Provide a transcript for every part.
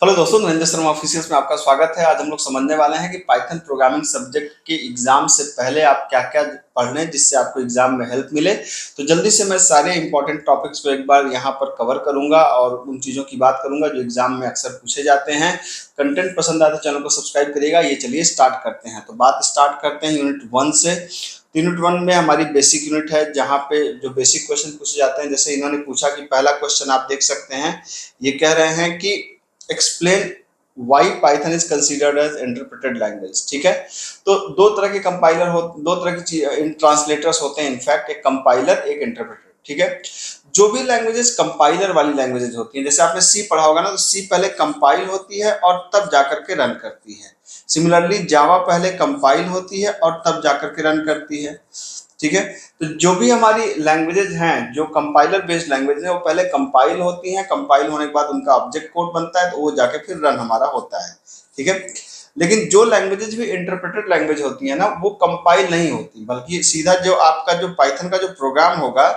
Hello दोस्तों, Narendra Sharma officials में आपका स्वागत है। आज हम लोग समझने वाले हैं कि पाइथन प्रोग्रामिंग सब्जेक्ट के एग्जाम से पहले आप क्या क्या पढ़ लें जिससे आपको एग्जाम में हेल्प मिले। तो जल्दी से मैं सारे इंपॉर्टेंट टॉपिक्स को एक बार यहाँ पर कवर करूंगा और उन चीज़ों की बात करूंगा जो एग्जाम में अक्सर पूछे जाते हैं। कंटेंट पसंद आए तो चैनल को सब्सक्राइब करिएगा। ये चलिए स्टार्ट करते हैं। तो बात स्टार्ट करते हैं यूनिट 1 से। यूनिट 1 में हमारी बेसिक यूनिट है जहाँ पे जो बेसिक क्वेश्चन पूछे जाते हैं। जैसे इन्होंने पूछा कि पहला क्वेश्चन आप देख सकते हैं, ये कह रहे हैं कि explain why Python is considered as interpreted language. ठीक है, तो दो तरह के कंपाइलर हो, दो तरह की ट्रांसलेटर्स होते हैं। इनफैक्ट एक कंपाइलर, एक इंटरप्रेटर। ठीक है, जो भी लैंग्वेजेस कंपाइलर वाली लैंग्वेजेस होती हैं, जैसे आपने सी पढ़ा होगा ना, तो सी पहले कंपाइल होती है और तब जाकर के रन करती है। सिमिलरली जावा पहले कंपाइल होती है और तब जाकर के रन करती है। ठीक है, तो जो भी हमारी लैंग्वेजेज हैं, जो कंपाइलर बेस्ड लैंग्वेज है, वो पहले कंपाइल होती हैं। कंपाइल होने के बाद उनका ऑब्जेक्ट कोड बनता है, तो वो जाके फिर रन हमारा होता है। ठीक है, लेकिन जो लैंग्वेजेज भी इंटरप्रेटेड लैंग्वेज होती है ना, वो कंपाइल नहीं होती, बल्कि सीधा जो आपका जो पाइथन का जो प्रोग्राम होगा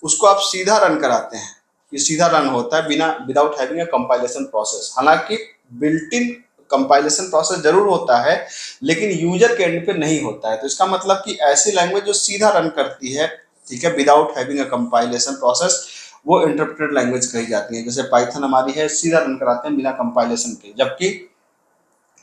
उसको आप सीधा रन कराते हैं। ये सीधा रन होता है बिना without having a compilation process. हालांकि बिल्ट इन कंपाइलेशन प्रोसेस जरूर होता है, लेकिन यूजर के एंड पे नहीं होता है। तो इसका मतलब कि ऐसी लैंग्वेज जो सीधा रन करती है, ठीक है, without having a compilation process, वो इंटरप्रेटेड लैंग्वेज कही जाती है। जैसे पाइथन हमारी है, सीधा रन कराते हैं बिना कंपाइलेशन के। जबकि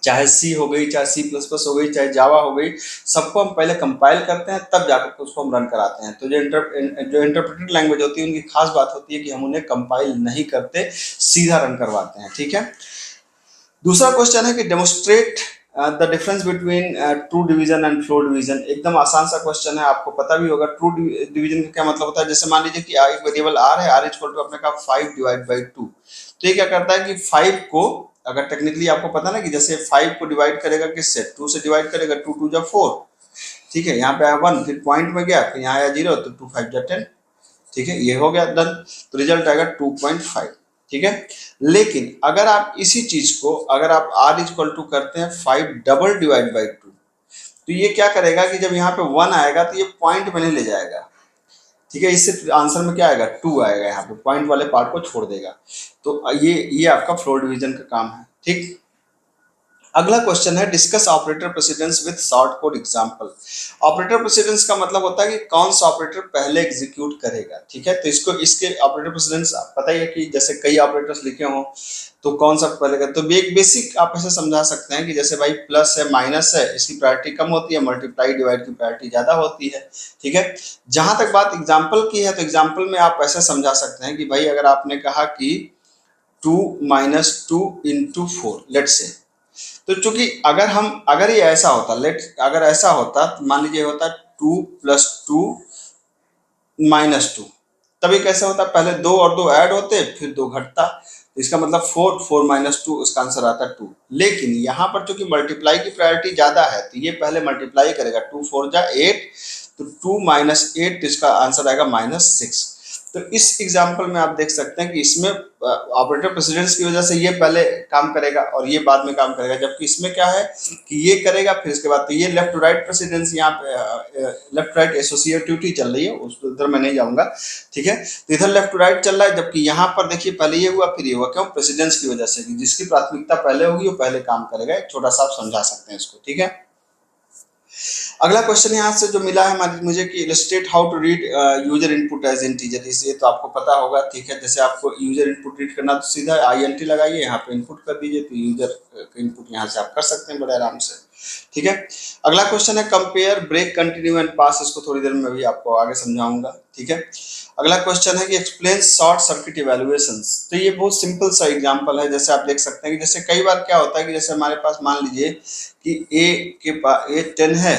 चाहे सी हो गई, चाहे सी प्लस प्लस हो गई, चाहे जावा हो गई, सबको हम पहले कंपाइल करते हैं तब जाकर उसको हम रन कराते हैं। तो जो इंटरप्रेटेड लैंग्वेज होती है उनकी खास बात होती है कि हम उन्हें कंपाइल नहीं करते, सीधा रन करवाते हैं। ठीक है, दूसरा क्वेश्चन है कि demonstrate the difference between true division and floor division. एकदम आसान सा क्वेश्चन है, आपको पता भी होगा। ट्रू डिवीजन का क्या मतलब होता है। जैसे मान लीजिए कि एक वेरिएबल आर है, आर इक्वल टू आपने कहा 5 डिवाइड बाई 2। तो ये क्या करता है कि 5 को, अगर टेक्निकली आपको पता ना कि जैसे 5 को डिवाइड करेगा किससे, 2 से डिवाइड करेगा, 2 2 जा 4। ठीक है, यहाँ पे आया 1, फिर पॉइंट में गया, फिर यहाँ आया 0, तो 2 5 जा 10। ठीक है, ये हो गया डन। तो रिजल्ट आएगा 2.5। ठीक है, लेकिन अगर आप इसी चीज को अगर आप r इक्वल टू करते हैं 5 डबल डिवाइड बाई 2, तो ये क्या करेगा कि जब यहाँ पे 1 आएगा तो ये पॉइंट में नहीं ले जाएगा। ठीक है, इससे आंसर में क्या आएगा, 2 आएगा। यहाँ पे पॉइंट वाले पार्ट को छोड़ देगा। तो ये आपका फ्लोर डिवीजन का काम है। ठीक, अगला क्वेश्चन है discuss operator precedence with short code example. Operator precedence का मतलब होता है कि कौन सा ऑपरेटर पहले एग्जीक्यूट करेगा। ठीक है, तो इसको इसके ऑपरेटर प्रेसिडेंस पता ही है कि जैसे कई ऑपरेटर्स लिखे हों तो कौन सा पहले करेगा। तो एक बेसिक आप ऐसे समझा सकते हैं कि जैसे भाई प्लस है, माइनस है, इसकी प्रायोरिटी कम होती है, मल्टीप्लाई डिवाइड की प्रायोरिटी ज्यादा होती है। ठीक है, जहां तक बात एग्जाम्पल की है, तो एग्जाम्पल में आप ऐसे समझा सकते हैं कि भाई अगर आपने कहा कि 2 माइनस 2 इंटू 4, लेट से, तो चूंकि अगर ये ऐसा होता, अगर ऐसा होता, तो मान लीजिए होता 2 प्लस 2 माइनस 2, तभी कैसे होता, पहले 2 और 2 ऐड होते, फिर 2 घटता। तो इसका मतलब 4 4 माइनस 2, इसका आंसर आता 2। लेकिन यहाँ पर चूंकि मल्टीप्लाई की प्रायोरिटी ज्यादा है, तो ये पहले मल्टीप्लाई करेगा, 2 4 जा 8, तो 2 माइनस 8, तो इसका आंसर आएगा -6। तो इस एग्जाम्पल में आप देख सकते हैं कि इसमें ऑपरेटर प्रेसिडेंस की वजह से ये पहले काम करेगा और ये बाद में काम करेगा। जबकि इसमें क्या है कि ये करेगा, फिर इसके बाद तो ये लेफ्ट टू राइट प्रेसिडेंस, यहाँ पे लेफ्ट राइट एसोसिएटिविटी चल रही है, उधर मैं नहीं जाऊंगा। ठीक है, तो इधर लेफ्ट टू राइट चल रहा है, जबकि यहाँ पर देखिए पहले ये हुआ फिर ये हुआ। क्यों, प्रेसिडेंस की वजह से, कि जिसकी प्राथमिकता पहले होगी वो पहले काम करेगा। एक छोटा सा आप समझा सकते हैं इसको। ठीक है, अगला क्वेश्चन यहाँ से जो मिला है मुझे कि illustrate how to read user input as integer. ये तो आपको पता होगा। ठीक है, जैसे आपको यूजर इनपुट रीड करना तो सीधा INT लगाइए, यहाँ पे इनपुट कर दीजिए, तो यूजर इनपुट यहाँ से आप कर सकते हैं बड़े आराम से। ठीक है, अगला क्वेश्चन है कंपेयर ब्रेक कंटिन्यू एंड पास। इसको थोड़ी देर में भी आपको आगे समझाऊंगा। ठीक है, अगला क्वेश्चन है कि एक्सप्लेन शॉर्ट सर्किट इवैल्यूएशंस। तो ये बहुत सिंपल सा एग्जांपल है। जैसे आप देख सकते हैं कि जैसे कई बार क्या होता है कि जैसे हमारे पास मान लीजिए कि ए 10 है,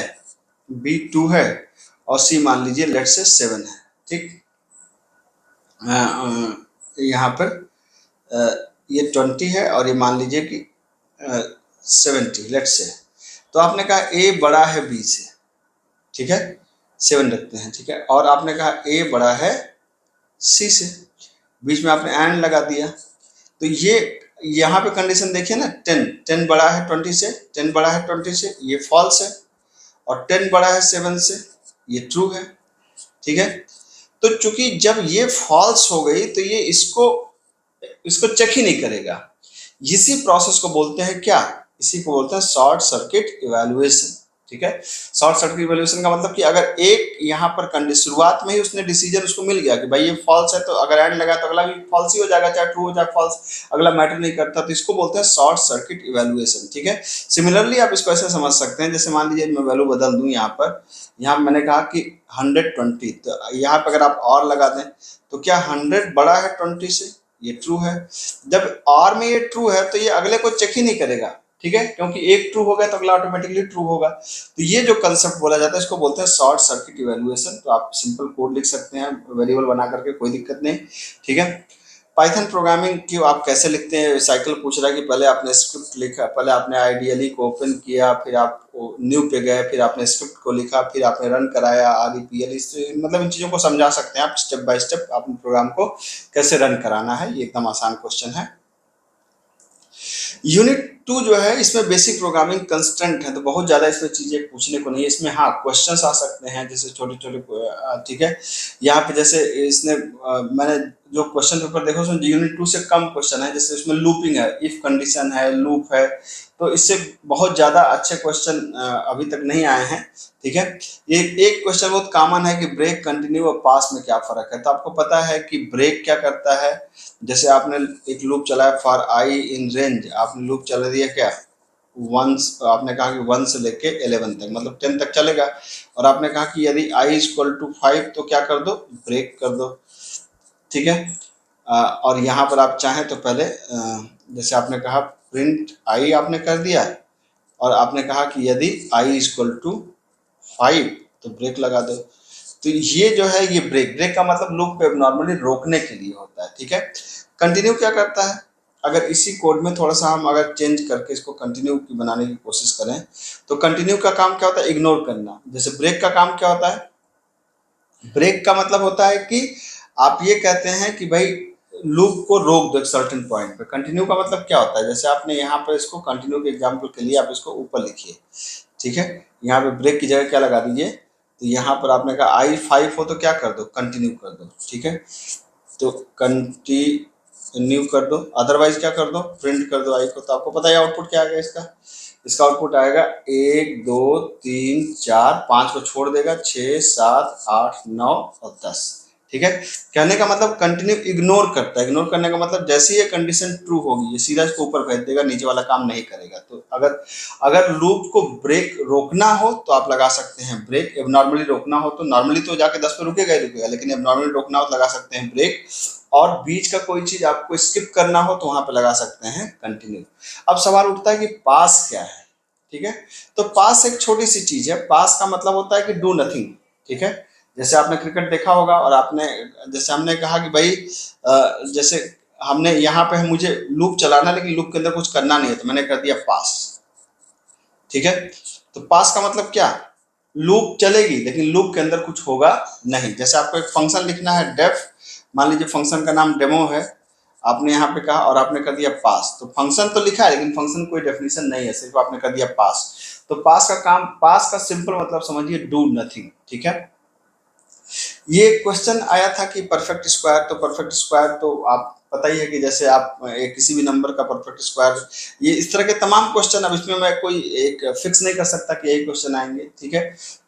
B 2 है, और C मान लीजिए लेट से 7 है। ठीक, यहाँ पर ये 20 है और ये मान लीजिए कि 70 लेट से। तो आपने कहा A बड़ा है B से, ठीक है, 7 रखते हैं। ठीक है, और आपने कहा A बड़ा है C से, बीच में आपने एंड लगा दिया। तो ये यहाँ पे कंडीशन देखिए ना, 10 बड़ा है 20 से, 10 बड़ा है 20 से, ये फॉल्स है, और 10 बड़ा है 7 से, ये ट्रू है। ठीक है, तो चूंकि जब ये फॉल्स हो गई तो ये इसको चेक ही नहीं करेगा। इसी प्रोसेस को बोलते हैं क्या, इसी को बोलते हैं शॉर्ट सर्किट इवैल्यूएशन। ठीक है, शॉर्ट सर्किट इवैल्यूएशन का मतलब कि अगर एक यहाँ पर कंडीशन शुरुआत में ही उसने डिसीजन उसको मिल गया कि भाई ये फॉल्स है, तो अगर एंड लगा तो अगला भी फॉल्स ही हो जाएगा, चाहे ट्रू हो चाहे फॉल्स, अगला मैटर नहीं करता, तो इसको बोलते हैं शॉर्ट सर्किट इवैल्यूएशन। ठीक है, सिमिलरली आप इसको ऐसे समझ सकते हैं, जैसे मान लीजिए मैं वैल्यू बदल दूं, यहाँ मैंने कहा कि 120, तो यहाँ पर अगर आप और लगा दें तो क्या 100 बड़ा है 20 से, ये ट्रू है। जब और में ये ट्रू है तो ये अगले को चेक ही नहीं करेगा, ठीक है, क्योंकि एक ट्रू हो गया तो अगला ऑटोमेटिकली ट्रू होगा। तो ये जो कंसेप्ट बोला जाता है इसको बोलते हैं शॉर्ट सर्किट इवैल्यूएशन। तो आप सिंपल कोड लिख सकते हैं वेरिएबल बना करके, कोई दिक्कत नहीं। ठीक है, पाइथन प्रोग्रामिंग की आप कैसे लिखते हैं, साइकिल पूछ रहा है कि पहले आपने स्क्रिप्ट लिखा, पहले आपने आईडीएलई को ओपन किया, फिर आप न्यू पे गए, फिर आपने स्क्रिप्ट को लिखा, फिर आपने रन कराया आरईपीएल, मतलब इन चीज़ों को समझा सकते हैं आप स्टेप बाय स्टेप अपने प्रोग्राम को कैसे रन कराना है। ये एकदम आसान क्वेश्चन है। यूनिट 2 जो है इसमें बेसिक प्रोग्रामिंग कंस्ट्रेंट है, तो बहुत ज़्यादा इसमें चीज़ें पूछने को नहीं है। इसमें हाँ क्वेश्चंस आ सकते हैं जैसे छोटे छोटे, ठीक है, यहाँ पे जैसे इसने मैंने जो क्वेश्चन पेपर देखा उसमें यूनिट 2 से कम क्वेश्चन है, जैसे उसमें लूपिंग है, इफ कंडीशन है, लूप है, तो इससे बहुत ज़्यादा अच्छे क्वेश्चन अभी तक नहीं आए हैं। ठीक है, ये एक क्वेश्चन बहुत कॉमन है कि ब्रेक, कंटिन्यू और पास में क्या फ़र्क है। तो आपको पता है कि ब्रेक क्या करता है, जैसे आपने एक लूप चलाया फॉर आई इन रेंज, आपने लूप चला दिया क्या, वंस, आपने कहा कि 1 से लेके 11 तक, मतलब 10 तक चलेगा, और आपने कहा कि यदि आई इक्वल टू 5 तो क्या कर दो, ब्रेक कर दो। ठीक है, और यहाँ पर आप चाहें तो पहले जैसे आपने कहा प्रिंट आई आपने कर दिया, और आपने कहा कि यदि आई इक्वल टू 5 तो ब्रेक लगा दो। तो ये जो है ये ब्रेक, ब्रेक का मतलब लूप पे नॉर्मली रोकने के लिए होता है। ठीक है, कंटिन्यू क्या करता है, अगर इसी कोड में थोड़ा सा हम अगर चेंज करके इसको कंटिन्यू की बनाने की कोशिश करें, तो कंटिन्यू का काम क्या होता है, इग्नोर करना। जैसे ब्रेक का काम क्या होता है, ब्रेक का मतलब होता है कि आप ये कहते हैं कि भाई लूप को रोक दो एक सर्टेन पॉइंट पे। कंटिन्यू का मतलब क्या होता है, जैसे आपने यहाँ पर इसको कंटिन्यू के एग्जाम्पल के लिए आप इसको ऊपर लिखिए। ठीक है, यहाँ पे ब्रेक की जगह क्या लगा दीजिए, तो यहाँ पर आपने कहा आई 5 हो तो क्या कर दो, कंटिन्यू कर दो। ठीक है, तो कंटिन्यू कर दो, अदरवाइज क्या कर दो, प्रिंट कर दो आई को। तो आपको पता है आउटपुट क्या आएगा इसका, इसका आउटपुट आएगा 1 2 3 4 5 को छोड़ देगा, 6 7 8 9 और 10। ठीक है, कहने का मतलब कंटिन्यू इग्नोर करता है। इग्नोर करने का मतलब जैसे ही ये कंडीशन ट्रू होगी ये सीधा इसको ऊपर भेज देगा, नीचे वाला काम नहीं करेगा। तो अगर अगर लूप को ब्रेक रोकना हो तो आप लगा सकते हैं ब्रेक, एबनॉर्मली रोकना हो तो नॉर्मली तो जाके 10 पे रुकेगा ही रुकेगा, लेकिन एबनॉर्मली रोकना हो तो लगा सकते हैं ब्रेक, और बीच का कोई चीज आपको स्किप करना हो तो वहां पे लगा सकते हैं कंटिन्यू। अब सवाल उठता है कि पास क्या है। ठीक है, तो पास एक छोटी सी चीज है, पास का मतलब होता है कि डू नथिंग। ठीक है, जैसे आपने क्रिकेट देखा होगा और आपने, जैसे हमने कहा कि भाई जैसे हमने यहाँ पे मुझे लूप चलाना है लेकिन लूप के अंदर कुछ करना नहीं है, तो मैंने कर दिया पास। ठीक है, तो पास का मतलब क्या, लूप चलेगी लेकिन लूप के अंदर कुछ होगा नहीं। जैसे आपको एक फंक्शन लिखना है डेफ, मान लीजिए फंक्शन का नाम डेमो है, आपने यहाँ पे कहा और आपने कर दिया पास, तो फंक्शन तो लिखा है लेकिन फंक्शन कोई डेफिनेशन नहीं है, सिर्फ आपने कर दिया पास। तो पास का काम, पास का सिंपल मतलब समझिए डू नथिंग। ठीक है, ये क्वेश्चन आया था कि परफेक्ट स्क्वायर, तो परफेक्ट स्क्वायर तो आप पता ही है कि जैसे आप किसी भी नंबर का परफेक्ट स्क्वायर, ये इस तरह के तमाम क्वेश्चन, अब इसमें मैं कोई एक फिक्स नहीं कर सकता कि यही क्वेश्चन आएंगे। ठीक है,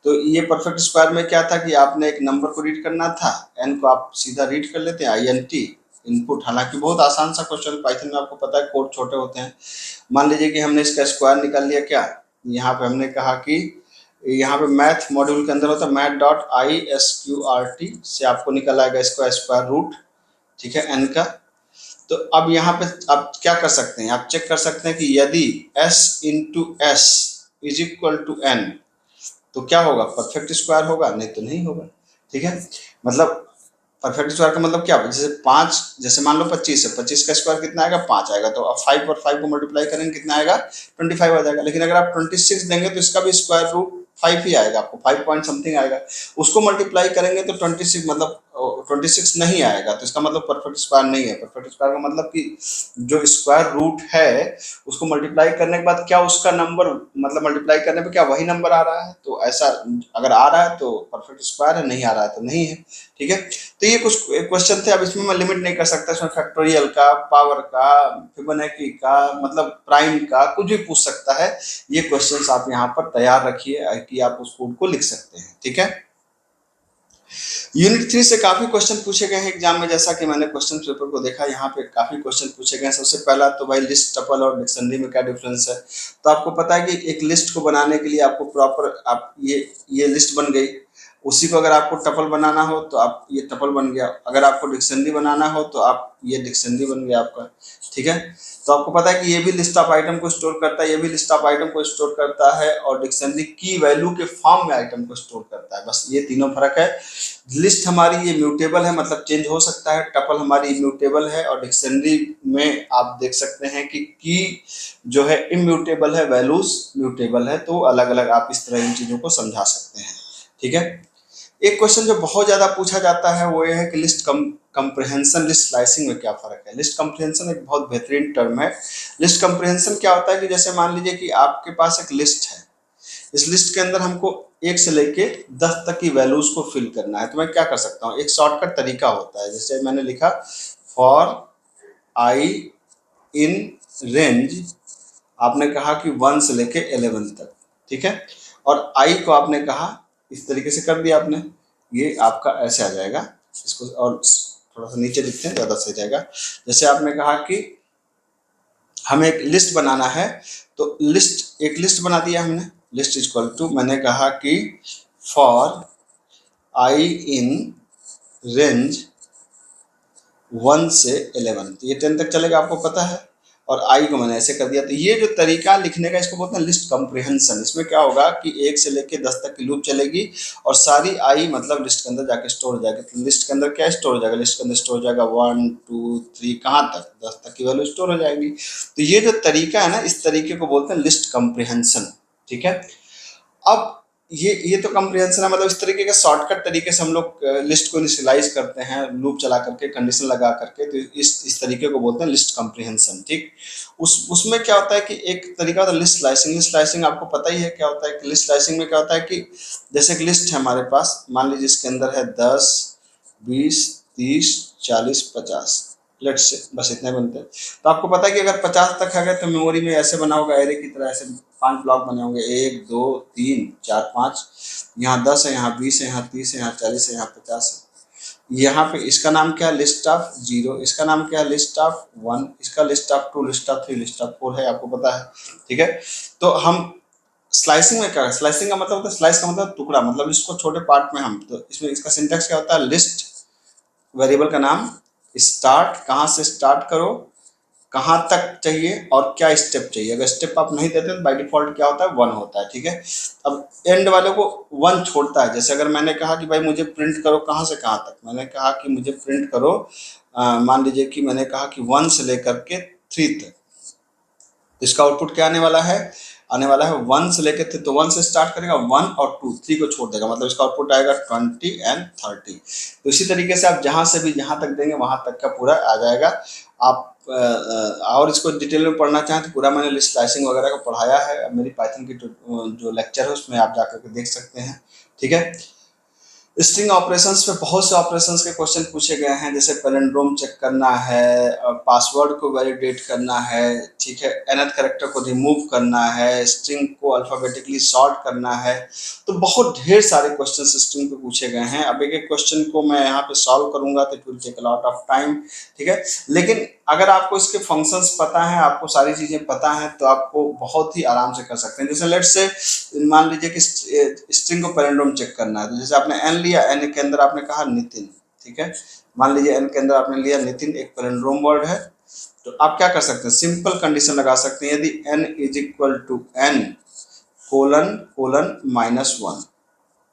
तो ये परफेक्ट स्क्वायर में क्या था कि आपने एक नंबर को रीड करना था, एन को आप सीधा रीड कर लेते हैं, आई एन टी इनपुट। हालांकि बहुत आसान सा क्वेश्चन, पाइथन में आपको पता है कोड छोटे होते हैं। मान लीजिए कि हमने इसका स्क्वायर निकाल लिया, क्या यहाँ पे हमने कहा कि यहाँ पे मैथ मॉड्यूल के अंदर होता है math dot I S Q R T से आपको निकल आएगा इसका स्क्वायर रूट। ठीक है, एन का। तो अब यहाँ पे आप क्या कर सकते हैं, आप चेक कर सकते हैं कि यदि s into s is equal to n तो क्या होगा, परफेक्ट स्क्वायर होगा, नहीं तो नहीं होगा। ठीक है, मतलब परफेक्ट स्क्वायर का मतलब क्या, जैसे 5, जैसे मान लो 25 है, 25 का स्क्वायर कितना आएगा, 5 आएगा, तो अब 5 और 5 को मल्टीप्लाई करेंगे कितना आएगा, 25 आ जाएगा। लेकिन अगर आप 26 देंगे तो इसका भी स्क्वायर रूट 5 ही आएगा, आपको 5 पॉइंट समथिंग आएगा। उसको मल्टीप्लाई करेंगे तो 26 मतलब 26 नहीं आएगा, तो इसका मतलब परफेक्ट स्क्वायर नहीं है। परफेक्ट स्क्वायर का मतलब कि जो स्क्वायर रूट है उसको मल्टीप्लाई करने के बाद क्या उसका नंबर, मतलब मल्टीप्लाई करने पे क्या वही नंबर आ रहा है, तो ऐसा अगर आ रहा है तो परफेक्ट स्क्वायर है, नहीं आ रहा है तो नहीं है। ठीक है, तो ये कुछ क्वेश्चन थे। अब इसमें मैं लिमिट नहीं कर सकता, इसमें फैक्टोरियल का, पावर का, फिबोनाची का, मतलब प्राइम का, कुछ भी पूछ सकता है। ये क्वेश्चंस आप यहाँ पर तैयार रखिए कि आप उस कोड को लिख सकते हैं। ठीक है, यूनिट 3 से काफी क्वेश्चन पूछे गए हैं एग्जाम में। जैसा कि मैंने क्वेश्चन पेपर को देखा, यहाँ पे काफी क्वेश्चन पूछे गए हैं। सबसे पहला तो भाई लिस्ट, टपल और डिक्शनरी में क्या डिफरेंस है। तो आपको पता है कि एक लिस्ट को बनाने के लिए आपको प्रॉपर, आप ये लिस्ट बन गई, उसी को अगर आपको टपल बनाना हो तो आप ये टपल बन गया, अगर आपको डिक्शनरी बनाना हो तो आप ये डिक्शनरी बन गया आपका। ठीक है, तो आपको पता है कि ये भी लिस्ट ऑफ आइटम को स्टोर करता है, ये भी लिस्ट ऑफ आइटम को स्टोर करता है, और डिक्शनरी की वैल्यू के फॉर्म में आइटम को स्टोर करता है। बस ये तीनों फर्क है। लिस्ट हमारी ये म्यूटेबल है, मतलब चेंज हो सकता है। टपल हमारी इम्यूटेबल है, और डिक्शनरी में आप देख सकते हैं कि की जो है इम्यूटेबल है, वैल्यूज म्यूटेबल है। तो अलग अलग आप इस तरह इन चीजों को समझा सकते हैं। ठीक है, एक क्वेश्चन जो बहुत ज्यादा पूछा जाता है वो ये है कि लिस्ट कंप्रिहेंशन, लिस्ट स्लाइसिंग में क्या फर्क है। लिस्ट कंप्रिहेंशन एक बहुत बेहतरीन टर्म है। लिस्ट कंप्रिहेंशन क्या होता है कि जैसे मान लीजिए कि आपके पास एक लिस्ट है, इस लिस्ट के अंदर हमको 1 से लेके 10 तक की वैल्यूज को फिल करना है। तो मैं क्या कर सकता हूँ, एक शॉर्टकट तरीका होता है। जैसे मैंने लिखा फॉर आई इन रेंज, आपने कहा कि 1 से लेके 11 तक। ठीक है, और आई को आपने कहा इस तरीके से कर दिया आपने, ये आपका ऐसे आ जाएगा। इसको और थोड़ा सा नीचे लिखते हैं, ज़्यादा सही जाएगा। जैसे आपने कहा कि हमें एक लिस्ट बनाना है, तो लिस्ट, एक लिस्ट बना दिया हमने। लिस्ट इक्वल टू, मैंने कहा कि फॉर आई इन रेंज 1 से 11, ये 10 तक चलेगा, आपको पता है। और आई को मैंने ऐसे कर दिया। तो ये जो तरीका लिखने का, इसको बोलते हैं लिस्ट कंप्रिहेंशन। इसमें क्या होगा कि 1 से लेके 10 तक की लूप चलेगी, और सारी आई मतलब लिस्ट के अंदर जाके स्टोर हो जाएगी। तो लिस्ट के अंदर क्या स्टोर हो जाएगा, लिस्ट के अंदर स्टोर हो जाएगा 1 2 3, कहाँ तक, 10 तक की वैल्यू स्टोर हो जाएगी। तो ये जो तरीका है ना, इस तरीके को बोलते हैं लिस्ट कंप्रिहेंशन। ठीक है, अब ये तो कंप्रिहेंशन है, मतलब इस तरीके के शॉर्टकट तरीके से हम लोग लिस्ट को इनिशियलाइज करते हैं, लूप चला करके, कंडीशन लगा करके। तो इस तरीके को बोलते हैं लिस्ट कंप्रिहेंशन। ठीक, उसमें क्या होता है कि एक तरीका होता है लिस्ट स्लाइसिंग। लिस्ट स्लाइसिंग आपको पता ही है क्या होता है कि लिस्ट स्लाइसिंग में क्या होता है कि जैसे एक लिस्ट है हमारे पास, मान लीजिए इसके अंदर है 10 20 30 40 50, लेट्स से बस इतने बनते हैं। तो आपको पता है कि अगर 50 तक आ गए तो मेमोरी में ऐसे बना होगा, एरे की तरह, ऐसे 5 ब्लॉक बने होंगे, 1 2 3 4 5। यहाँ 10 है, यहाँ 20 है, यहाँ 30 है, यहाँ 40 है, यहाँ 50 है। यहाँ पे इसका नाम क्या है, लिस्ट ऑफ 0। इसका नाम क्या है, लिस्ट ऑफ 1। इसका list of 2, list of 3, list of 4 है, आपको पता है। ठीक है, तो हम स्लाइसिंग में क्या है, स्लाइसिंग का मतलब होता है, स्लाइस का मतलब टुकड़ा, मतलब इसको छोटे पार्ट में हम, तो इसमें इसका सिंटैक्स क्या होता है, लिस्ट वेरिएबल का नाम, स्टार्ट, कहाँ से स्टार्ट करो, कहाँ तक चाहिए, और क्या स्टेप चाहिए। अगर स्टेप आप नहीं देते तो बाय डिफॉल्ट क्या होता है, 1 होता है। ठीक है, अब एंड वाले को 1 छोड़ता है। जैसे अगर मैंने कहा कि भाई मुझे प्रिंट करो कहाँ से कहाँ तक, मैंने कहा कि मुझे प्रिंट करो, मान लीजिए कि मैंने कहा कि 1 से लेकर के 3 तक, इसका आउटपुट क्या आने वाला है, आने वाला है 1 से लेकर, तो 1 से स्टार्ट करेगा, 1 और 2, 3 को छोड़ देगा, मतलब इसका आउटपुट आएगा 20 एंड 30। तो इसी तरीके से आप जहां से भी जहां तक देंगे वहां तक का पूरा आ जाएगा। आप और इसको डिटेल में पढ़ना चाहें तो पूरा मैंने लिस्ट स्लाइसिंग वगैरह को पढ़ाया है, मेरी पाइथन की जो लेक्चर है उसमें आप जाकर के देख सकते हैं। ठीक है, स्ट्रिंग ऑपरेशंस पे बहुत से ऑपरेशंस के क्वेश्चन पूछे गए हैं, जैसे पैलिंड्रोम चेक करना है, पासवर्ड को वैलिडेट करना है, ठीक है, nth कैरेक्टर को रिमूव करना है, स्ट्रिंग को अल्फाबेटिकली सॉर्ट करना है। तो बहुत ढेर सारे क्वेश्चन स्ट्रिंग पे पूछे गए हैं। अब एक एक क्वेश्चन को मैं यहाँ पे सॉल्व करूंगा तो it will take a lot of time. ठीक है, लेकिन अगर आपको इसके फंक्शंस पता है, आपको सारी चीजें पता है, तो आपको बहुत ही आराम से कर सकते हैं। जैसे लेट्स से मान लीजिए कि स्ट्रिंग को पैलिंड्रोम चेक करना है, तो जैसे आपने एन लिया, एन के अंदर आपने कहा नितिन। ठीक है, मान लीजिए एन के अंदर आपने लिया नितिन, एक पैलिंड्रोम वर्ड है। तो आप क्या कर सकते हैं, सिंपल कंडीशन लगा सकते हैं, यदि n is equal to n colon colon -1,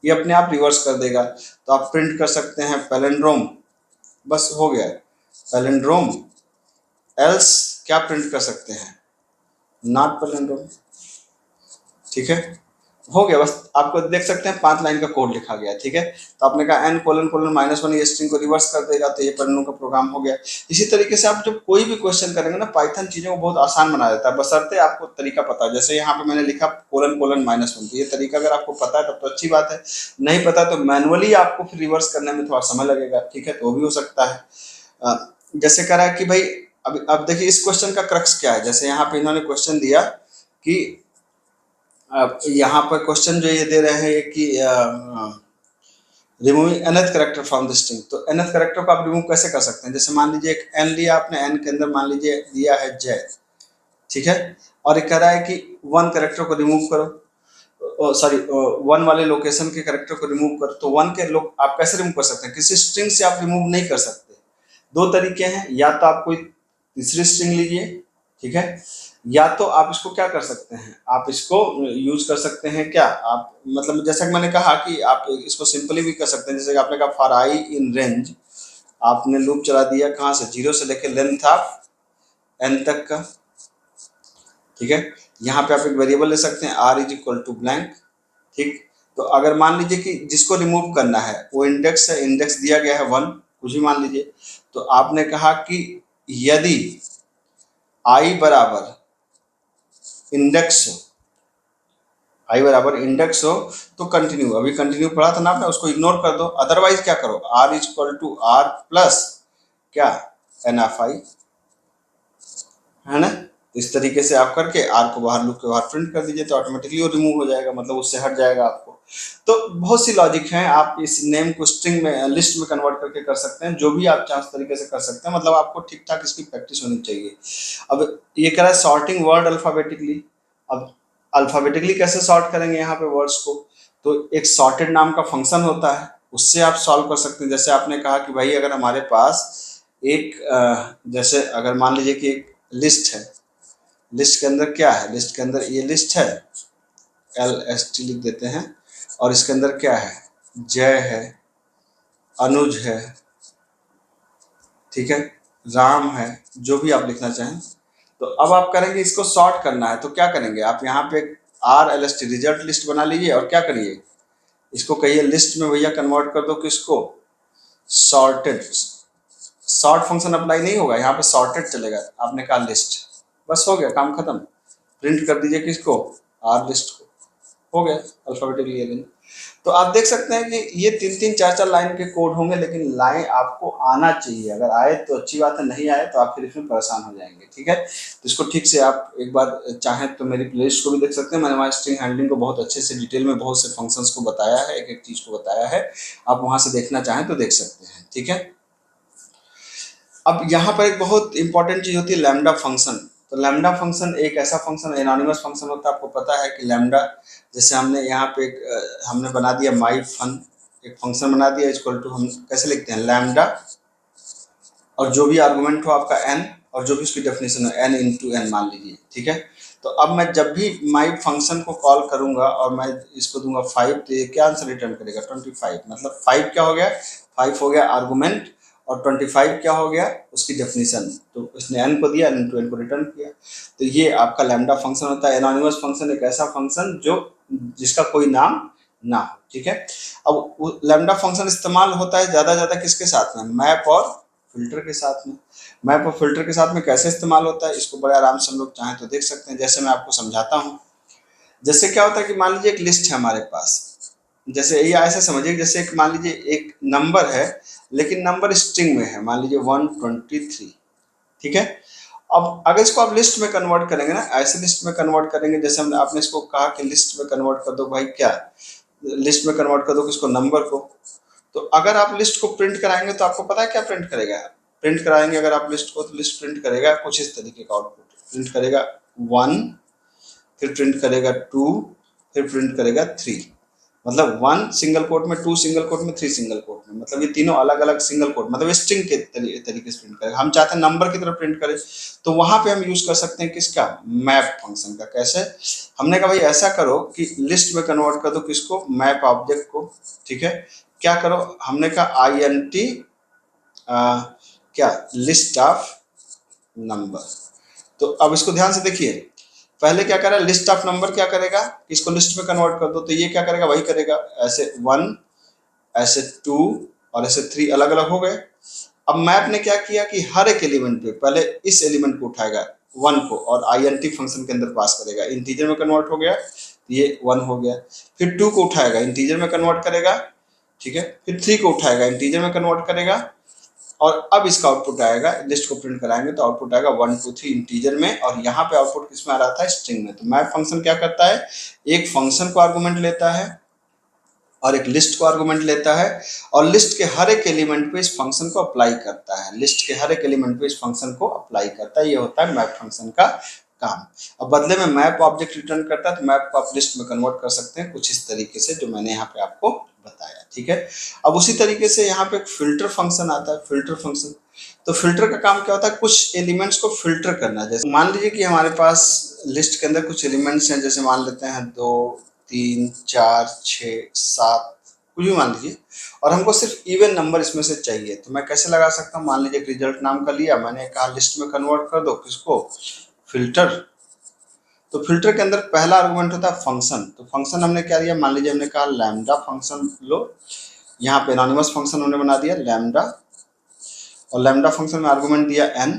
ये अपने आप रिवर्स कर देगा। तो आप प्रिंट कर सकते हैं पैलिंड्रोम, बस हो गया पैलिंड्रोम। एल्स क्या प्रिंट कर सकते हैं, नॉट पैलिंड्रोम। ठीक है, हो गया, बस आपको देख सकते हैं 5 लाइन का कोड लिखा गया है, ठीक है। तो आपने कहा n कोलन कोलन -1 ये स्ट्रिंग को रिवर्स कर देगा, तो ये परिणों का प्रोग्राम हो गया। इसी तरीके से आप जब कोई भी क्वेश्चन करेंगे ना, पाइथन चीज़ों को बहुत आसान बना देता है, बशर्ते आपको तरीका पता है। जैसे यहाँ पे मैंने लिखा कोलन कोलन -1, तो ये तरीका अगर आपको पता है तब तो अच्छी बात है, नहीं पता तो मैनुअली आपको फिर रिवर्स करने में थोड़ा समय लगेगा, ठीक है, तो वो भी हो सकता है। जैसे कह रहा है कि भाई अब देखिए इस क्वेश्चन का क्रक्स क्या है। जैसे यहाँ पे इन्होंने क्वेश्चन दिया कि अब यहाँ पर क्वेश्चन जो ये दे रहे हैं कि removing nth character from the string, तो nth करेक्टर को आप रिमूव कैसे कर सकते हैं। जैसे मान लीजिए एक n लिया आपने, n के अंदर मान लीजिए दिया है जय, ठीक है, और ये कह रहा है कि 1 करेक्टर को रिमूव करो, सॉरी 1 वाले लोकेशन के करेक्टर को रिमूव करो। तो 1 के लोग आप कैसे रिमूव कर सकते हैं, किसी स्ट्रिंग से आप रिमूव नहीं कर सकते। दो तरीके हैं, या तो आप कोई तीसरी स्ट्रिंग लीजिए, ठीक है, या तो आप इसको क्या कर सकते हैं, आप इसको यूज कर सकते हैं क्या, आप मतलब जैसा कि मैंने कहा कि आप इसको सिंपली भी कर सकते हैं। जैसे आपने कहा फॉर आई इन रेंज, आपने लूप चला दिया कहाँ से, 0 से लेकर लेंथ ऑफ n तक का, ठीक है। यहाँ पे आप एक वेरिएबल ले सकते हैं r is equal to blank, ठीक। तो अगर मान लीजिए कि जिसको रिमूव करना है वो इंडेक्स है, इंडेक्स दिया गया है 1, कुछ भी मान लीजिए, तो आपने कहा कि यदि i बराबर इंडेक्स हो, i बराबर इंडेक्स हो तो कंटिन्यू, अभी कंटिन्यू पढ़ा था ना आपने, उसको इग्नोर कर दो। अदरवाइज क्या करो, r is equal to r plus क्या n ऑफ i, है ना। इस तरीके से आप करके r को बाहर लूप के बाहर प्रिंट कर दीजिए, तो ऑटोमेटिकली वो रिमूव हो जाएगा, मतलब उससे हट जाएगा आपको। तो बहुत सी लॉजिक है, आप इस नेम को स्ट्रिंग में लिस्ट में कन्वर्ट करके कर सकते हैं, जो भी आप चाहे उस तरीके से कर सकते हैं, मतलब आपको ठीक ठाक इसकी प्रैक्टिस होनी चाहिए। अब ये कह रहा है सॉर्टिंग वर्ड अल्फाबेटिकली। अब अल्फाबेटिकली कैसे सॉर्ट करेंगे यहाँ पे वर्ड्स को, तो एक सॉर्टेड नाम का फंक्शन होता है, उससे आप सॉल्व कर सकते हैं। जैसे आपने कहा कि भाई अगर हमारे पास एक जैसे अगर मान लीजिए कि एक लिस्ट है, लिस्ट के अंदर क्या है, लिस्ट के अंदर ये लिस्ट है, LST लिख देते हैं, और इसके अंदर क्या है, जय है, अनुज है, ठीक है, राम है, जो भी आप लिखना चाहें। तो अब आप करेंगे इसको सॉर्ट करना है, तो क्या करेंगे आप यहाँ पे RLST रिजल्ट लिस्ट बना लीजिए, और क्या करिए इसको कहिए लिस्ट में भैया कन्वर्ट कर दो किसको, सॉर्टेड। सॉर्ट फंक्शन अप्लाई नहीं होगा यहाँ पे, सॉर्टेड चलेगा। आपने कहा लिस्ट, बस हो गया काम खत्म, प्रिंट कर दीजिए किसको, R लिस्ट को, हो गया अल्फाबेटिकली अरेंज। तो आप देख सकते हैं कि ये 3-3 4-4 लाइन के कोड होंगे, लेकिन लाइन आपको आना चाहिए, अगर आए तो अच्छी बात है, नहीं आए तो आप फिर इसमें परेशान हो जाएंगे, ठीक है। तो इसको ठीक से आप एक बार चाहें तो मेरी प्लेलिस्ट को भी देख सकते हैं, मैंने वहाँ स्ट्रिंग हैंडलिंग को बहुत अच्छे से डिटेल में बहुत से फंक्शंस को बताया है, एक एक चीज़ को बताया है, आप वहाँ से देखना चाहें तो देख सकते हैं, ठीक है। अब यहाँ पर एक बहुत इंपॉर्टेंट चीज़ होती है लैम्डा फंक्शन। तो लैम्डा फंक्शन एक ऐसा फंक्शन एनोनिमस फंक्शन होता है, आपको पता है कि लैम्डा, जैसे हमने यहाँ पे हमने बना दिया माई फन, एक फंक्शन बना दिया इक्वल टू, हम कैसे लिखते हैं लैम्डा, और जो भी आर्गुमेंट हो आपका n, और जो भी उसकी डेफिनेशन हो n इंटू n मान लीजिए, ठीक है। तो अब मैं जब भी माई फंक्शन को कॉल करूंगा और मैं इसको दूंगा 5, तो ये क्या आंसर रिटर्न करेगा 25, मतलब 5 क्या हो गया, 5 हो गया आर्गुमेंट, और 25 क्या हो गया उसकी डेफिनेशन, तो उसने n को दिया, n इंटू n को रिटर्न किया। तो ये आपका लैम्डा फंक्शन होता है। एनोनिमस फंक्शन एक ऐसा फंक्शन जो जिसका कोई नाम ना हो, ठीक है। अब लैम्डा फंक्शन इस्तेमाल होता है ज़्यादा किसके साथ में, मैप और फिल्टर के साथ में। मैप और फिल्टर के साथ में कैसे इस्तेमाल होता है, इसको बड़े आराम से हम लोग चाहें तो देख सकते हैं। जैसे मैं आपको समझाता हूँ, जैसे क्या होता है कि मान लीजिए एक लिस्ट है हमारे पास, जैसे ये ऐसे समझिए, जैसे एक मान लीजिए एक नंबर है, लेकिन नंबर स्ट्रिंग में है, मान लीजिए 123, ठीक है। अब अगर इसको आप लिस्ट में कन्वर्ट करेंगे ना, ऐसे लिस्ट में कन्वर्ट करेंगे, जैसे हमने आपने इसको कहा कि लिस्ट में कन्वर्ट कर दो भाई, क्या लिस्ट में कन्वर्ट कर दो किसको, नंबर को। तो अगर आप लिस्ट को प्रिंट कराएंगे तो आपको पता है क्या प्रिंट करेगा, प्रिंट कराएंगे अगर आप लिस्ट को, तो लिस्ट प्रिंट करेगा कुछ इस तरीके का आउटपुट, प्रिंट करेगा 1, फिर प्रिंट करेगा 2, फिर प्रिंट करेगा 3, मतलब 1 सिंगल कोट में, 2 सिंगल कोट में, 3 सिंगल कोट में, मतलब ये तीनों अलग अलग सिंगल कोट, मतलब स्ट्रिंग के तरीके से प्रिंट करेगा। हम चाहते हैं नंबर की तरह प्रिंट करें, तो वहां पे हम यूज कर सकते हैं किसका, मैप फंक्शन का। कैसे, हमने कहा भाई ऐसा करो कि लिस्ट में कन्वर्ट कर दो किसको, मैप ऑब्जेक्ट को, ठीक है। क्या करो, हमने कहा INT क्या लिस्ट ऑफ नंबर। तो अब इसको ध्यान से देखिए, पहले क्या करेगा, लिस्ट ऑफ नंबर क्या करेगा, इसको लिस्ट में कन्वर्ट कर दो, तो ये क्या करेगा, वही करेगा, ऐसे 1, ऐसे 2 और ऐसे 3 अलग अलग हो गए। अब मैप ने क्या किया कि हर एक एलिमेंट पे पहले इस एलिमेंट को उठाएगा 1 को और आईएनटी फंक्शन के अंदर पास करेगा, इंटीजर में कन्वर्ट हो गया, ये 1 हो गया। फिर 2 को उठाएगा, इंटीजर में कन्वर्ट करेगा, ठीक है। फिर 3 को उठाएगा, इंटीजर में कन्वर्ट करेगा, और अब इसका आउटपुट आएगा, लिस्ट को प्रिंट कराएंगे तो आउटपुट आएगा 1 2 3 इंटीजर में, और यहाँ पे आउटपुट किस में आ रहा था, स्ट्रिंग में। तो मैप फंक्शन क्या करता है, एक फंक्शन को आर्गुमेंट लेता है और एक लिस्ट को आर्गुमेंट लेता है, और लिस्ट के हर एक एलिमेंट पे इस फंक्शन को अप्लाई करता है, लिस्ट के हर एक एलिमेंट पे इस फंक्शन को अप्लाई करता है। ये होता है मैप फंक्शन का काम। अब बदले में मैप ऑब्जेक्ट रिटर्न करता है, तो मैप को आप लिस्ट में कन्वर्ट कर सकते हैं कुछ इस तरीके से, जो मैंने यहाँ पे आपको बताया, ठीक है। अब उसी तरीके से यहाँ पे एक फिल्टर फंक्शन आता है, फिल्टर फंक्शन। तो फिल्टर का काम क्या होता है, कुछ एलिमेंट्स को फिल्टर करना। जैसे मान लीजिए कि हमारे पास लिस्ट के अंदर कुछ एलिमेंट्स हैं, जैसे मान लेते हैं 2 3 4 6 7, कुछ भी मान लीजिए, और हमको सिर्फ इवन नंबर इसमें से चाहिए, तो मैं कैसे लगा सकता हूँ, मान लीजिए रिजल्ट नाम का लिया मैंने, कहा लिस्ट में कन्वर्ट कर दो, किसको, फिल्टर। तो फिल्टर के अंदर पहला आर्गुमेंट होता है फंक्शन। तो फंक्शन हमने क्या लिया, मान लीजिए हमने कहा लैम्डा फंक्शन लो, यहाँ पे एनोनिमस फंक्शन हमने बना दिया लैम्डा, और लैम्डा फंक्शन में आर्गुमेंट दिया n।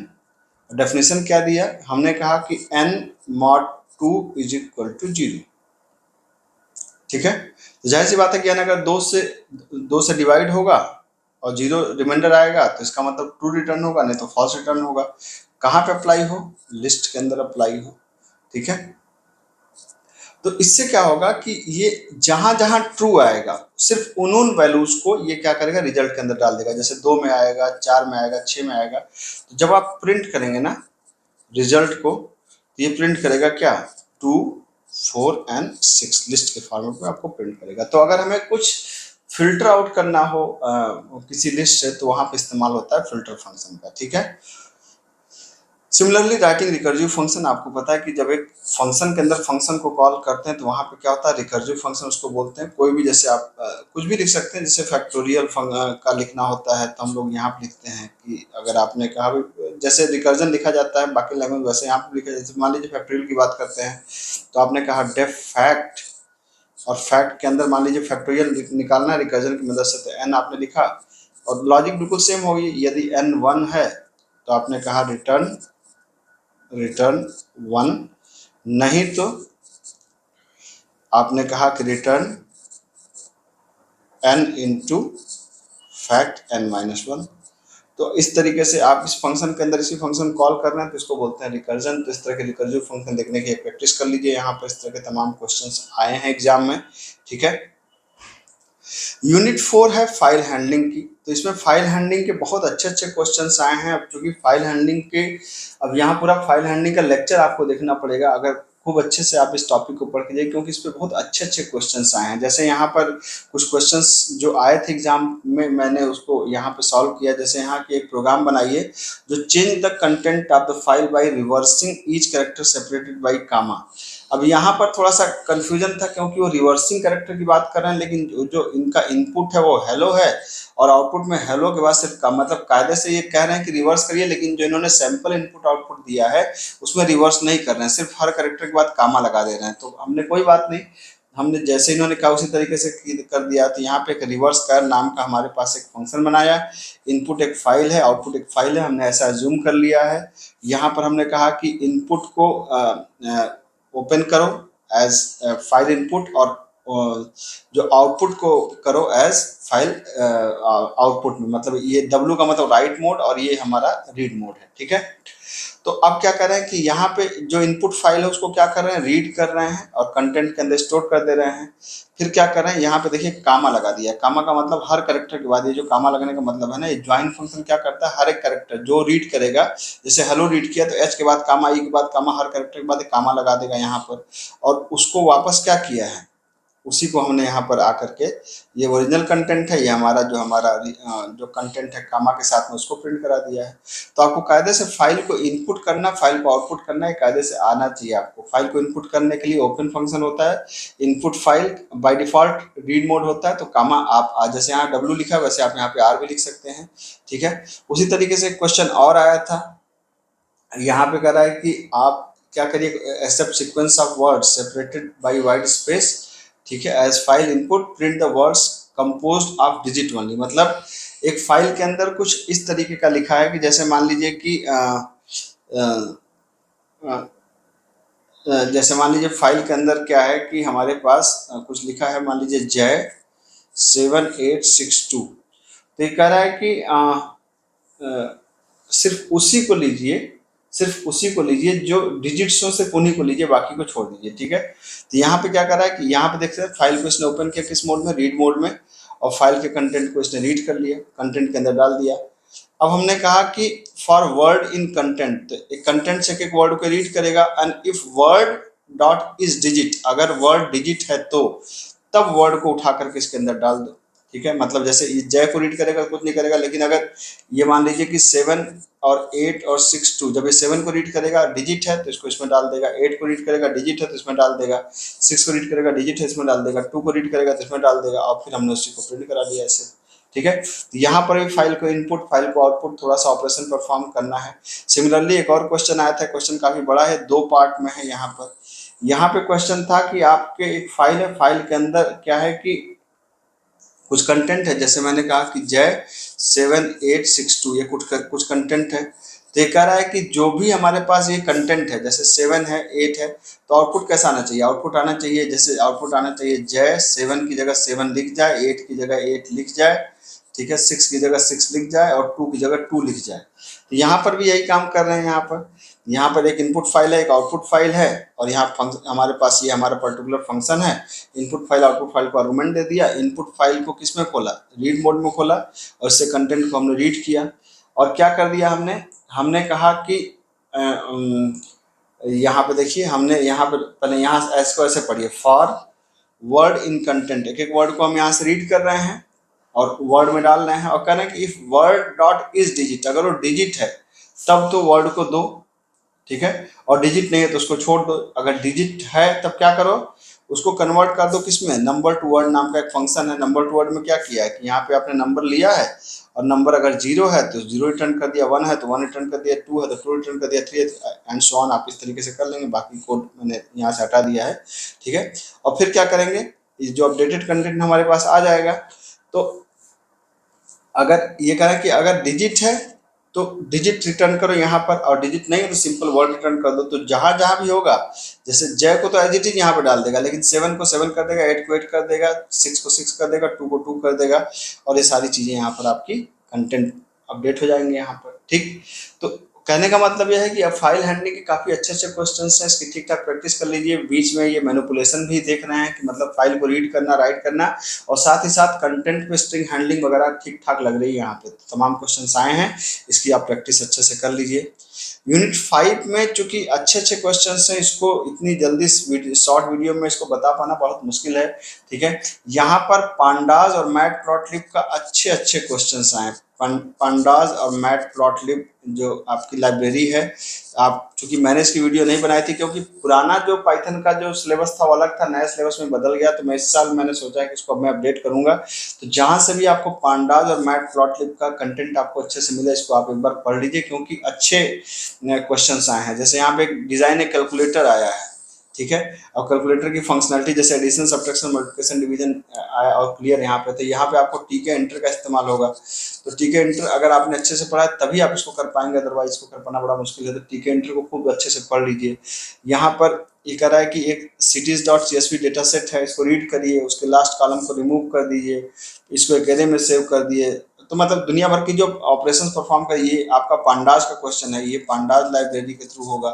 डेफिनेशन क्या दिया, हमने कहा कि n mod 2 is equal to 0, ठीक है। तो जाहिर सी बात है कि n अगर 2 से डिवाइड होगा और 0 रिमाइंडर आएगा, तो इसका मतलब 2 रिटर्न होगा, नहीं तो फॉल्स रिटर्न होगा। कहाँ पे अप्लाई हो, लिस्ट के अंदर अप्लाई हो, ठीक है। तो इससे क्या होगा कि ये जहां जहां ट्रू आएगा, सिर्फ उन वैल्यूज को ये क्या करेगा, रिजल्ट के अंदर डाल देगा। जैसे 2 में आएगा, 4 में आएगा, 6 में आएगा, तो जब आप प्रिंट करेंगे ना रिजल्ट को, तो ये प्रिंट करेगा क्या, 2 4 एंड 6 लिस्ट के फॉर्मेट में आपको प्रिंट करेगा। तो अगर हमें कुछ फिल्टर आउट करना हो किसी लिस्ट से, तो वहां पे इस्तेमाल होता है फिल्टर फंक्शन का, ठीक है। सिमिलरली राइटिंग रिकर्सिव फंक्शन, आपको पता है कि जब एक फंक्शन के अंदर फंक्शन को कॉल करते हैं, तो वहां पे क्या होता है, रिकर्सिव फंक्शन उसको बोलते हैं। कोई भी, जैसे आप कुछ भी लिख सकते हैं, जैसे फैक्टोरियल का लिखना होता है, तो हम लोग यहाँ पे लिखते हैं कि अगर आपने कहा जैसे रिकर्जन लिखा जाता है बाकी लैंग्वेज, वैसे यहाँ पे लिखा जाता है। जैसे मान लीजिए फैक्टोरियल की बात करते हैं, तो आपने कहा डेफ फैक्ट, और फैक्ट के अंदर मान लीजिए फैक्टोरियल निकालना है रिकर्जन की मदद से, तो एन आपने लिखा, और लॉजिक बिल्कुल सेम होगी। यदि एन 1 है तो आपने कहा रिटर्न 1, नहीं तो आपने कहा कि return n into fact n-1। तो इस तरीके से आप इस फंक्शन के अंदर इसी फंक्शन कॉल कर रहे हैं, तो इसको बोलते हैं रिकर्जन। तो इस तरह के रिकर्सिव फंक्शन देखने की एक प्रैक्टिस कर लीजिए, यहाँ पर इस तरह के तमाम क्वेश्चंस आए हैं एग्जाम में, ठीक है। यूनिट 4 है फाइल हैंडलिंग की। तो इसमें फाइल हैंडलिंग के बहुत अच्छे अच्छे क्वेश्चंस आए हैं। अब चूंकि फाइल हैंडलिंग के, अब यहाँ पूरा फाइल हैंडलिंग का लेक्चर आपको देखना पड़ेगा अगर खूब अच्छे से आप इस टॉपिक को पढ़ के जाइए, क्योंकि इस पे बहुत अच्छे अच्छे क्वेश्चंस आए हैं। जैसे यहाँ पर कुछ क्वेश्चंस जो आए थे एग्जाम में, मैंने उसको यहाँ पे सॉल्व किया। जैसे यहाँ की एक प्रोग्राम बनाइए जो change the content of the file by reversing each character separated by comma. अब यहाँ पर थोड़ा सा कंफ्यूजन था, क्योंकि वो रिवर्सिंग कैरेक्टर की बात कर रहे हैं, लेकिन जो इनका इनपुट है वो हेलो है, और आउटपुट में हेलो के बाद सिर्फ का मतलब कायदे से ये कह रहे हैं कि रिवर्स करिए, लेकिन जो इन्होंने सैंपल इनपुट आउटपुट दिया है उसमें रिवर्स नहीं कर रहे हैं, सिर्फ हर कैरेक्टर के बाद कामा लगा दे रहे हैं। तो हमने कोई बात नहीं, हमने जैसे इन्होंने कहा उसी तरीके से कर दिया। तो यहाँ पे एक रिवर्स कर नाम का हमारे पास एक फंक्शन बनाया, इनपुट एक फाइल है, आउटपुट एक फाइल है, हमने ऐसा जूम कर लिया है। यहाँ पर हमने कहा कि इनपुट को ओपन करो एज फाइल इनपुट, और जो आउटपुट को करो एज फाइल आउटपुट में, मतलब ये W का मतलब राइट मोड और ये हमारा रीड मोड है, ठीक है। तो अब क्या कर रहे हैं कि यहाँ पे जो इनपुट फाइल है उसको क्या कर रहे हैं, रीड कर रहे हैं और कंटेंट के अंदर स्टोर कर दे रहे हैं। फिर क्या कर रहे हैं, यहाँ पे देखिए कामा लगा दिया। कामा का मतलब हर कैरेक्टर के बाद, ये जो कामा लगने का मतलब है ना, ये ज्वाइन फंक्शन क्या करता है, हर एक कैरेक्टर जो रीड करेगा, जैसे हेलो रीड किया तो एच के बाद कामा, ई के बाद कामा, हर कैरेक्टर के बाद कामा लगा देगा यहाँ पर, और उसको वापस क्या किया है, उसी को हमने यहाँ पर आकर के, ये ओरिजिनल कंटेंट है, ये हमारा जो कंटेंट है कामा के साथ में, उसको प्रिंट करा दिया है। तो आपको कायदे से फाइल को इनपुट करना, फाइल को आउटपुट करना है, कायदे से आना चाहिए आपको। फाइल को इनपुट करने के लिए ओपन फंक्शन होता है, input file by default read mode होता है, तो कामा आप जैसे यहाँ W लिखा है वैसे आप यहाँ पे R भी लिख सकते हैं, ठीक है। उसी तरीके से क्वेश्चन और आया था, यहाँ पे कह रहा है कि आप क्या करिए, accept sequence of words separated by white space, ठीक है, as file input print the words composed of digit only. मतलब एक फाइल के अंदर कुछ इस तरीके का लिखा है कि जैसे मान लीजिए कि जैसे मान लीजिए फाइल के अंदर क्या है कि हमारे पास कुछ लिखा है, मान लीजिए जय 7862। तो ये कह रहा है कि सिर्फ उसी को लीजिए, सिर्फ उसी को लीजिए जो डिजिट्स हो, सिर्फ उन्हीं को लीजिए, बाकी को छोड़ दीजिए, ठीक है। तो यहाँ पे क्या कर रहा है कि यहाँ पे देख सकते हैं फाइल को इसने ओपन किया किस मोड में, रीड मोड में, और फाइल के कंटेंट को इसने रीड कर लिया, कंटेंट के अंदर डाल दिया। अब हमने कहा कि फॉर वर्ड इन कंटेंट, एक कंटेंट से एक वर्ड को रीड करेगा, and if word dot is digit, अगर वर्ड डिजिट है तो तब वर्ड को उठा करके इसके अंदर डाल दो, ठीक है। मतलब जैसे जय को रीड करेगा कुछ नहीं करेगा, लेकिन अगर ये मान लीजिए कि 7 और 8 और 6 2, जब ये 7 को रीड करेगा डिजिट है तो इसको इसमें डाल देगा, 8 को रीड करेगा डिजिट है तो इसमें डाल देगा, 6 को रीड करेगा डिजिट है इसमें डाल देगा, 2 को रीड करेगा तो इसमें डाल देगा, और फिर हमने उसी को प्रिंट करा दिया ऐसे, ठीक है। तो यहाँ पर भी फाइल को इनपुट, फाइल को आउटपुट, थोड़ा सा ऑपरेशन परफॉर्म करना है। सिमिलरली एक और क्वेश्चन आया था, क्वेश्चन काफी बड़ा है, 2 पार्ट में है। यहाँ पे क्वेश्चन था कि आपके एक फाइल है, फाइल के अंदर क्या है कि कुछ कंटेंट है, जैसे मैंने कहा कि जय 7862, ये कुछ कंटेंट है। तो ये कह रहा है कि जो भी हमारे पास ये कंटेंट है, जैसे 7 है 8 है, तो आउटपुट कैसा आना चाहिए, आउटपुट आना चाहिए, जैसे आउटपुट आना चाहिए जय 7 की जगह 7 लिख जाए, 8 की जगह 8 लिख जाए, ठीक है, 6 की जगह 6 लिख जाए, और 2 की जगह 2 लिख जाए। तो यहाँ पर भी यही काम कर रहे हैं। यहाँ पर एक इनपुट फाइल है, एक आउटपुट फाइल है, और यहाँ हमारे पास ये हमारा पर्टिकुलर फंक्शन है। इनपुट फाइल आउटपुट फाइल को आर्गुमेंट दे दिया, इनपुट फाइल को किस में खोला, रीड मोड में खोला, और इससे कंटेंट को हमने रीड किया। और क्या कर दिया हमने, हमने कहा कि यहाँ पे देखिए, हमने यहाँ पे पहले यहाँ ऐसे को ऐसे पढ़िए, फॉर वर्ड इन कंटेंट, एक एक वर्ड को हम यहाँ से रीड कर रहे हैं और वर्ड में डाल रहे हैं, और कह रहे हैं कि if word dot is digit, अगर वो डिजिट है तब तो वर्ड को दो, ठीक है, और डिजिट नहीं है तो उसको छोड़ दो। अगर डिजिट है तब क्या करो, उसको कन्वर्ट कर दो किसमें, नंबर टू वर्ड नाम का एक फंक्शन है। नंबर टू वर्ड में क्या किया है कि यहाँ पे आपने नंबर लिया है, और नंबर अगर 0 है तो 0 रिटर्न कर दिया, 1 है तो 1 रिटर्न कर दिया, 2 है तो 2 रिटर्न कर दिया, 3 एंड सो ऑन। आप इस तरीके से कर लेंगे, बाकी कोड मैंने यहाँ से हटा दिया है, ठीक है। और फिर क्या करेंगे, जो अपडेटेड कंटेंट हमारे पास आ जाएगा। तो अगर ये कह रहा है कि अगर डिजिट है तो डिजिट रिटर्न करो यहाँ पर, और डिजिट नहीं है तो सिंपल वर्ड रिटर्न कर दो। तो जहां जहां भी होगा, जैसे जय को तो एज इट इज यहाँ पे डाल देगा, लेकिन 7 को 7 कर देगा, 8 को 8 कर देगा, 6 को 6 कर देगा, 2 को 2 कर देगा, और ये सारी चीजें यहाँ पर आपकी कंटेंट अपडेट हो जाएंगे यहाँ पर, ठीक। तो कहने का मतलब यह है कि अब फाइल हैंडलिंग के काफी अच्छे अच्छे क्वेश्चंस हैं, इसकी ठीक ठाक प्रैक्टिस कर लीजिए। बीच में ये मैनिपुलेशन भी देख रहे हैं कि मतलब फाइल को रीड करना, राइट करना, और साथ ही साथ कंटेंट में स्ट्रिंग हैंडलिंग वगैरह ठीक ठाक लग रही है। यहाँ पे तमाम क्वेश्चंस आए हैं, इसकी आप प्रैक्टिस अच्छे से कर लीजिए। यूनिट 5 में चूंकि अच्छे अच्छे क्वेश्चंस हैं, इसको इतनी जल्दी शॉर्ट वीडियो में इसको बता पाना बहुत मुश्किल है, ठीक है। यहाँ पर पांडाज और मैटप्लॉटलिब का अच्छे अच्छे क्वेश्चंस आए। पांडाज और मैटप्लॉटलिब जो आपकी लाइब्रेरी है, आप चूंकि मैंने इसकी वीडियो नहीं बनाई थी क्योंकि पुराना जो पाइथन का जो सिलेबस था वो अलग था, नया सिलेबस में बदल गया, तो मैं इस साल मैंने सोचा है कि इसको अब मैं अपडेट करूंगा। तो जहां से भी आपको पांडाज और मैटप्लॉटलिब का कंटेंट आपको अच्छे से मिले, इसको आप एक बार पढ़ लीजिए, क्योंकि अच्छे क्वेश्चंस आए हैं। जैसे यहाँ पे एक डिजाइन एक कैलकुलेटर आया है, ठीक है, और कैलकुलेटर की फंक्शनलिटी जैसे एडिशन, सब्ट्रैक्शन, मल्टीप्लिकेशन, डिवीजन आया और क्लियर यहाँ पे। तो यहाँ पे आपको टीके एंटर का इस्तेमाल होगा। तो टीके एंटर अगर आपने अच्छे से पढ़ा है तभी आप इसको कर पाएंगे, अदरवाइज इसको कर पाना बड़ा मुश्किल है। तो टीके एंटर को खूब अच्छे से पढ़ लीजिए। यहाँ पर ये कह रहा है कि एक cities.csv डेटा सेट है, इसको रीड करिए, उसके लास्ट कॉलम को रिमूव कर दीजिए, इसको एक एरे में सेव कर दिए। तो मतलब दुनिया भर की जो ऑपरेशंस परफॉर्म कर, ये आपका पांडाज का क्वेश्चन है, ये पांडाज लाइब्रेरी के थ्रू होगा।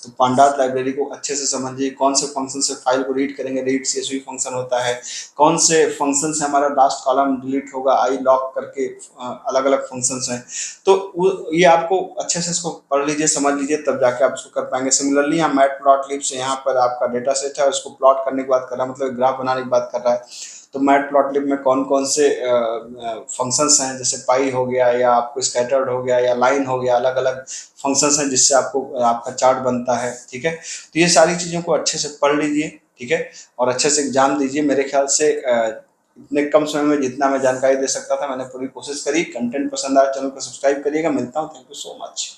तो पांडाज लाइब्रेरी को अच्छे से समझिए, कौन से फंक्शन से फाइल को रीड करेंगे, रीड CSV फंक्शन होता है, कौन से फंक्शन से हमारा लास्ट कॉलम डिलीट होगा, आई लॉक करके अलग अलग फंक्शंस हैं। तो ये आपको अच्छे से इसको पढ़ लीजिए, समझ लीजिए, तब जाके आप इसको कर पाएंगे। सिमिलरली यहाँ मैटप्लॉटलिब से यहाँ पर आपका डेटा सेट है, उसको प्लॉट करने की बात कर रहा है, मतलब ग्राफ बनाने की बात कर रहा है। तो मैटप्लॉटलिब में कौन कौन से फंक्शंस हैं, जैसे पाई हो गया, या आपको स्कैटर्ड हो गया, या लाइन हो गया, अलग अलग फंक्शंस हैं जिससे आपको आपका चार्ट बनता है, ठीक है। तो ये सारी चीज़ों को अच्छे से पढ़ लीजिए, ठीक है, और अच्छे से एग्जाम दीजिए। मेरे ख्याल से इतने कम समय में जितना मैं जानकारी दे सकता था मैंने पूरी कोशिश करी। कंटेंट पसंद आया चैनल को सब्सक्राइब करिएगा। मिलता हूँ, थैंक यू सो मच।